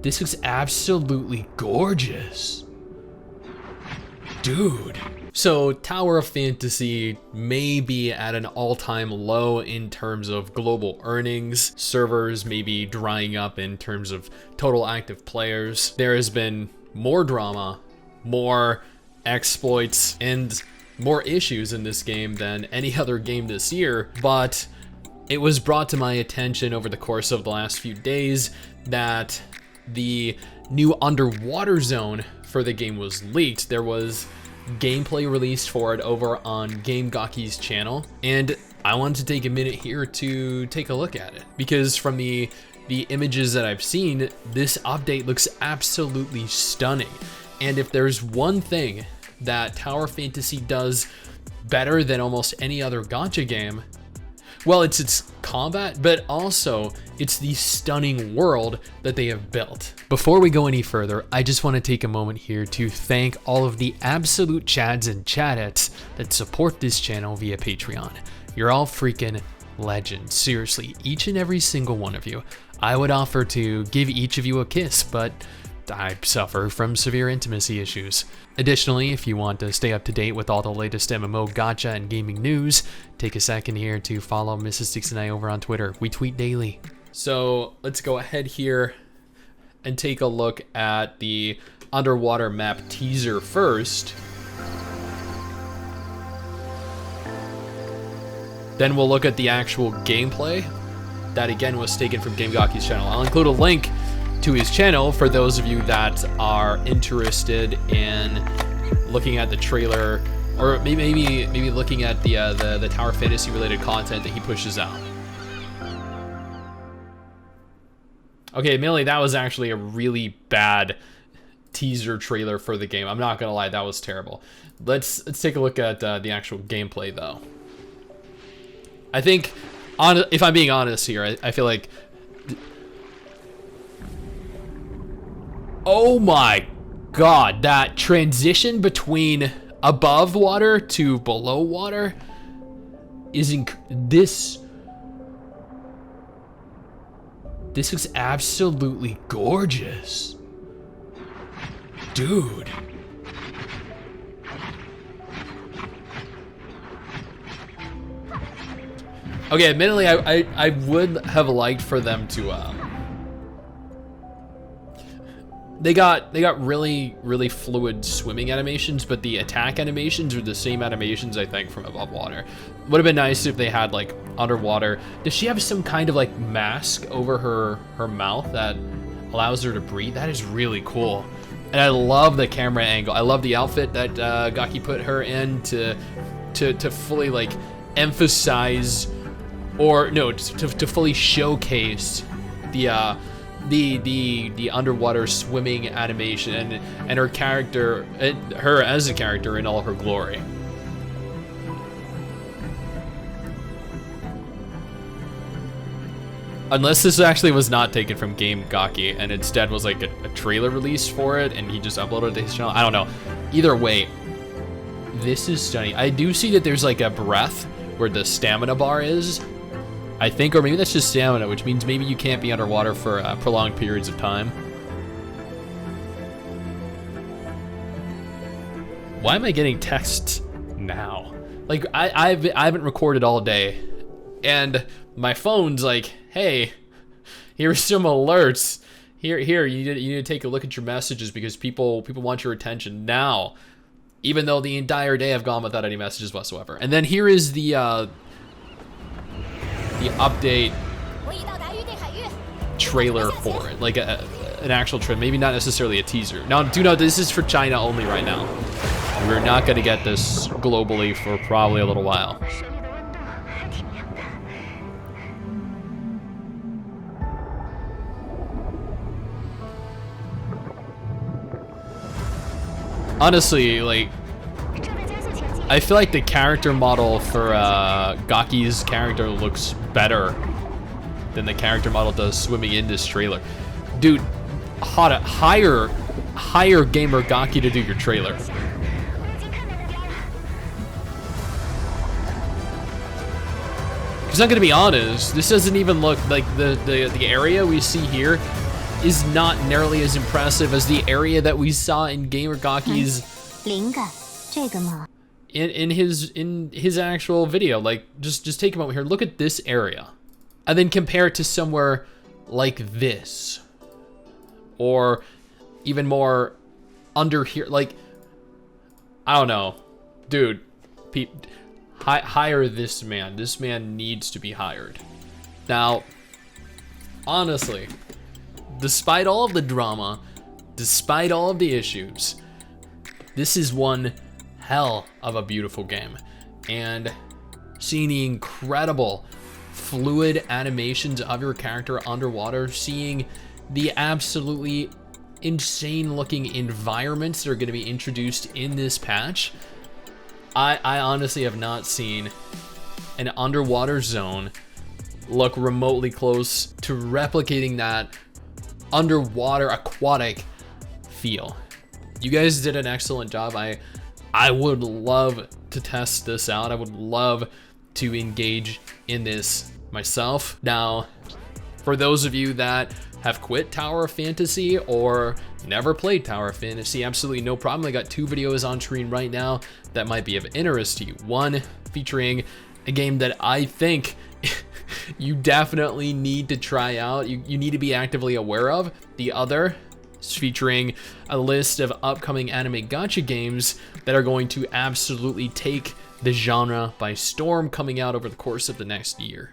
This looks absolutely gorgeous. Dude. So Tower of Fantasy may be at an all-time low in terms of global earnings. Servers may be drying up in terms of total active players. There has been more drama, more exploits, and more issues in this game than any other game this year, but it was brought to my attention over the course of the last few days that the new underwater zone for the game was leaked. There was gameplay released for it over on GameGaki's channel, and I wanted to take a minute here to take a look at it, because from the images that I've seen, this update looks absolutely stunning. And if there's one thing that Tower Fantasy does better than almost any other gacha game, well, it's its combat, but also it's the stunning world that they have built. Before we go any further, I just want to take a moment here to thank all of the absolute chads and chadettes that support this channel via Patreon. You're all freaking legends. Seriously, each and every single one of you. I would offer to give each of you a kiss, but I suffer from severe intimacy issues. Additionally, if you want to stay up to date with all the latest MMO gacha and gaming news, take a second here to follow Mrs. Stix and I over on Twitter. We tweet daily. So let's go ahead here and take a look at the underwater map teaser first. Then we'll look at the actual gameplay. That again was taken from GameGaki's channel. I'll include a link to his channel for those of you that are interested in looking at the trailer, or maybe looking at the Tower Fantasy related content that he pushes out. Okay, admittedly, that was actually a really bad teaser trailer for the game. I'm not gonna lie, that was terrible. Let's take a look at the actual gameplay though. I think, if I'm being honest here, I feel like, oh my god, that transition between above water to below water is this looks absolutely gorgeous. Dude. Okay, admittedly, I would have liked for them to they got really fluid swimming animations, but the attack animations are the same animations I think from above water. Would have been nice if they had like underwater. Does she have some kind of like mask over her mouth that allows her to breathe? That is really cool. And I love the camera angle. I love the outfit that Gaki put her in to fully like emphasize, or no, to fully showcase the underwater swimming animation and her character, her as a character in all her glory. Unless this actually was not taken from GameGaki and instead was like a trailer release for it and he just uploaded it to his channel. I don't know. Either way, this is stunning. I do see that there's like a breath where the stamina bar is, I think, or maybe that's just stamina, which means maybe you can't be underwater for prolonged periods of time. Why am I getting texts now? Like I haven't recorded all day, and my phone's like, hey, here's some alerts. Here, you need to take a look at your messages because people want your attention now, even though the entire day I've gone without any messages whatsoever. And then here is the update trailer for it, like an actual trailer, maybe not necessarily a teaser. Now, do note this is for China only right now. We're not going to get this globally for probably a little while. Honestly, like, I feel like the character model for Gaki's character looks better than the character model does swimming in this trailer. Dude, hire gamer Gaki to do your trailer. Because I'm gonna be honest, this doesn't even look like the area we see here is not nearly as impressive as the area that we saw in Gamergaki's in his actual video. Like, just take a moment here, look at this area, and then compare it to somewhere like this, or even more under here. Like, I don't know, dude. Hire this man. This man needs to be hired. Now, honestly, despite all of the drama, despite all of the issues, this is one hell of a beautiful game. And seeing the incredible fluid animations of your character underwater, seeing the absolutely insane looking environments that are going to be introduced in this patch, I honestly have not seen an underwater zone look remotely close to replicating that underwater aquatic feel. You guys did an excellent job. I would love to test this out. I would love to engage in this myself. Now, for those of you that have quit Tower of Fantasy or never played Tower of Fantasy, absolutely no problem. I got 2 videos on screen right now that might be of interest to you. One featuring a game that I think you definitely need to try out. You need to be actively aware of. The other is featuring a list of upcoming anime gacha games that are going to absolutely take the genre by storm, coming out over the course of the next year.